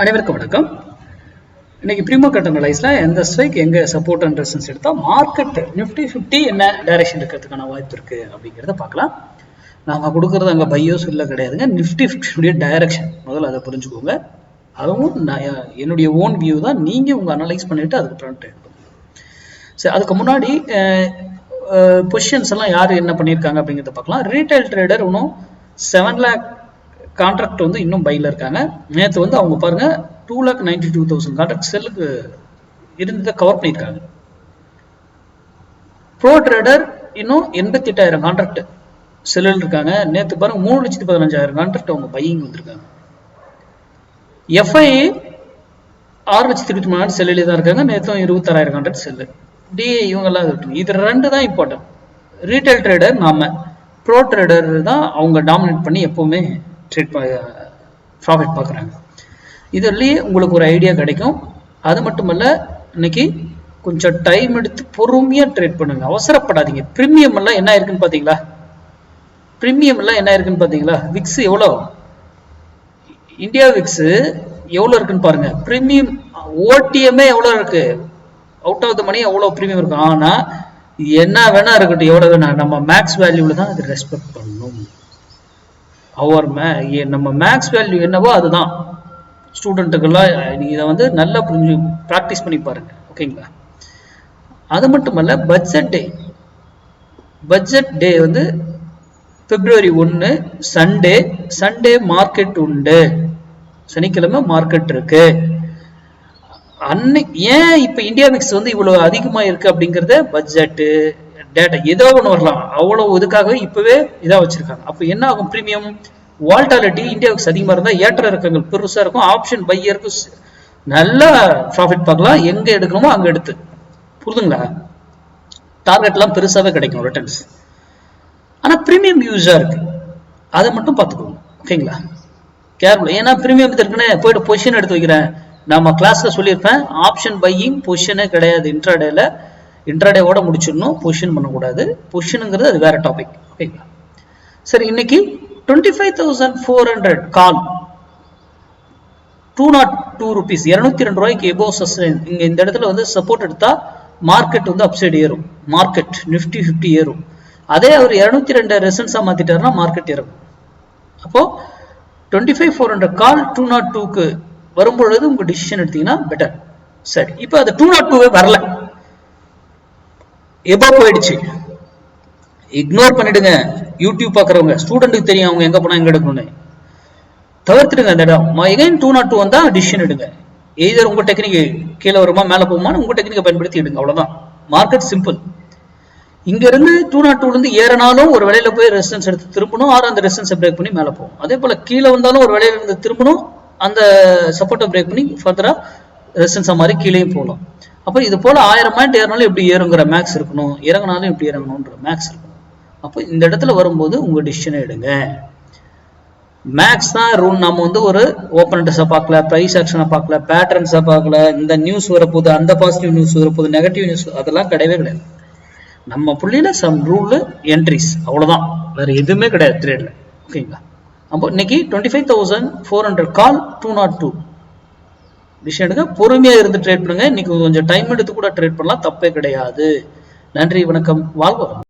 அனைவருக்கும் வணக்கம். இன்னைக்கு ப்ரீமோ கட் அனலைஸ்ல எந்த ஸ்ட்ரைக் எங்க சப்போர்ட் அண்ட் ரெசிஸ்டன்ஸ் எடுத்தா மார்க்கெட் நிஃப்டி 50 என்ன டைரக்ஷன் இருக்கிறதுக்கான வாய்ப்பு இருக்கு அப்படிங்கறத பார்க்கலாம். நாம கொடுக்கறது அங்க பையோஸ் இல்ல கிடையாதுங்க. நிஃப்டி 50 டைரக்ஷன் முதல்ல அதை புரிஞ்சுக்கோங்க. அதுவும் என்னுடைய ஓன் வியூ தான். நீங்க உங்க அனலைஸ் பண்ணிட்டு அதுக்கப்புறம் ட்ரேட் பண்ணுங்க. சரி, அதுக்கு முன்னாடி பொசிஷன்ஸ் எல்லாம் யாரு என்ன பண்ணியிருக்காங்க அப்படிங்கிறத பார்க்கலாம். ரீட்டைல் ட்ரேடர் இன்னும் 7 lakh கான்ட்ராக்ட் வந்து இன்னும் பைல இருக்காங்க. நேற்று வந்து அவங்க பாருங்க 2,92,000 கான்ட்ராக்ட் செல்லுக்கு இருந்ததை கவர் பண்ணியிருக்காங்க. ப்ரோ ட்ரேடர் இன்னும் 88,000 கான்ட்ராக்ட் செல்லில் இருக்காங்க. நேற்று பாருங்க 3,15,000 கான்ட்ராக்ட் அவங்க பையிங் வந்திருக்காங்க. எஃப்ஐ 6,23,000 செல்லிலே தான் இருக்காங்க. நேற்றும் 26,000 கான்ட்ராக்ட் செல்லு. டிஏ இவங்கெல்லாம் இது ரெண்டு தான் இம்பார்ட்டன்ட். ரீட்டைல் ட்ரேடர் நாம, ப்ரோ ட்ரேடர் தான் அவங்க டாமினேட் பண்ணி எப்பவுமே ட்ரேட் ப்ராஃபிட் பார்க்குறாங்க. இதுலேயே உங்களுக்கு ஒரு ஐடியா கிடைக்கும். அது மட்டுமல்ல, இன்னைக்கு கொஞ்சம் டைம் எடுத்து பொறுமையாக ட்ரேட் பண்ணுங்க, அவசரப்படாதீங்க. ப்ரீமியம் எல்லாம் என்ன இருக்குன்னு பார்த்தீங்களா? விக்ஸ் எவ்வளோ? இந்தியா விக்ஸ் எவ்வளோ இருக்குன்னு பாருங்க. ப்ரீமியம் ஓடிஎம்ஏ எவ்வளோ இருக்கு? அவுட் ஆஃப் த மணி எவ்வளோ ப்ரீமியம் இருக்கு. ஆனால் என்ன வேணா இருக்கட்டும், எவ்வளோ வேணா, நம்ம மேக்ஸ் வேல்யூவில் தான் அது ரெஸ்பெக்ட் பண்ணணும். நம்ம மேக்ஸ் வேல்யூ என்னவோ அதுதான். ஸ்டூடெண்ட்டுக்கெல்லாம் நீங்க இதை வந்து நல்லா புரிஞ்சு ப்ராக்டிஸ் பண்ணி பாருங்க, ஓகேங்களா? அது மட்டுமல்ல, பட்ஜெட் டே வந்து February 1 சண்டே மார்க்கெட் உண்டு. சனிக்கிழமை மார்க்கெட் இருக்கு. அன்னைக்கு ஏன் இப்ப இந்தியா மிக்ஸ் வந்து இவ்வளவு அதிகமா இருக்கு அப்படிங்கறத பட்ஜெட் டேட்டா ஏதோ ஒன்று வரலாம், அவ்வளவு இதுக்காகவே இப்பவே இதா வச்சிருக்காங்க. அப்ப என்ன ஆகும்? பிரீமியம் வால்டாலிட்டி இந்தியாவுக்கு அதிகமா இருந்தா ஏற்ற இறக்கங்கள் பெருசா இருக்கும். ஆப்ஷன் பையருக்கு நல்லா ப்ராஃபிட் பார்க்கலாம். எங்க எடுக்கணுமோ அங்க எடுத்து, புரிதுங்களா? டார்கெட் எல்லாம் பெருசாவே கிடைக்கும் ரிட்டர்ன்ஸ். ஆனா பிரீமியம் யூஸா இருக்கு, அதை மட்டும் பார்த்துக்கோங்க, ஓகேங்களா? கேர்ஃபுல். ஏன்னா பிரீமியம் இருக்குன்னு போயிட்டு பொசிஷன் எடுத்து வைக்கிறேன். நம்ம கிளாஸ்ல சொல்லியிருப்பேன், ஆப்ஷன் பையிங் பொசிஷனே கிடையாது. இன்ட்ராடேவோட முடிச்சிடணும், பொசிஷன் பண்ணக்கூடாது. பொசிஷனுங்கிறது அது வேற டாபிக், ஓகேங்களா? சரி, இன்னைக்கு 25,400 கால் 202 rupees, 202 ரூபாய்க்கு எபோவ் சஸ்டைன். இங்க இந்த இடத்துல வந்து சப்போர்ட் எடுத்தா மார்க்கெட் வந்து அப்சைட் ஏறும். மார்க்கெட் நிஃப்டி 50 ஏறும். அதே அவர் 202 ரெசன்ஸா மாத்திட்டாருன்னா மார்க்கெட் ஏறும். அப்போ 25,400 கால் 202க்கு வரும்பொழுது உங்க டிசிஷன் எடுத்தீங்கன்னா பெட்டர். சரி, இப்போ அது 202 வரல, எபோவ் போயிடுச்சு. இக்னோர் பண்ணிடுங்க. யூடியூப் பாக்குறவங்க, ஸ்டூடெண்ட்டுக்கு தெரியும் அவங்க எங்க போனா எங்க எடுக்கணும்னு. தவிர்த்துடுங்க அந்த இடம். எகைன் 202 வந்தா டிசிஷன் எடுங்க. எய்தர் உங்க டெக்னிக் கீழே வருமா மேல போகுமா, உங்க டெக்னிக்கை பயன்படுத்தி எடுங்க, அவ்வளவுதான். Market simple. இங்க இருந்து 202 இருந்து ஏறினாலும் ஒரு வேலையில போய் ரெசிஸ்டன்ஸ் எடுத்து திரும்பணும், ஆறு அந்த ரெசிஸ்டன்ஸை பிரேக் பண்ணி மேல போகும். அதே போல கீழே வந்தாலும் ஒரு வேலையில இருந்து திரும்பணும், அந்த சப்போர்ட்டை பிரேக் பண்ணி ஃபர்தரா ரெசிஸ்டன்ஸா மாதிரி கீழேயும் போகலாம். அப்ப இது போல 1000 பாயிண்ட் ஏறினாலும் எப்படி ஏறுங்கிற மேக்ஸ் இருக்கணும், இறங்கினாலும் எப்படி இறங்கணும்ன்ற மேக்ஸ் இருக்கணும். அப்போ இந்த இடத்துல வரும்போது உங்க டிசிஷனை எடுங்க. மேக்ஸ் தான் ரூல். நம்ம வந்து ஒரு ஓப்பன் இன்ட்ரெஸ்டா பார்க்கல, பிரைஸ் ஆக்ஷனை பார்க்கல, பேட்டர்ன்ஸா பார்க்கல, இந்த நியூஸ் வரப்போகுது, அந்த பாசிட்டிவ் நியூஸ் வரப்போகுது, நெகட்டிவ் நியூஸ், அதெல்லாம் கிடையவே கிடையாது. நம்ம புள்ளியில சம் ரூல் என்ட்ரிஸ், அவ்வளவுதான், வேற எதுவுமே கிடையாது ட்ரேட்ல, ஓகேங்களா? அப்போ இன்னைக்கு 25,400 கால் 202 டிசிஷன் எடுங்க. பொறுமையா இருந்து ட்ரேட் பண்ணுங்க. இன்னைக்கு கொஞ்சம் டைம் எடுத்து கூட ட்ரேட் பண்ணலாம், தப்பே கிடையாது. நன்றி, வணக்கம், வாழ்க.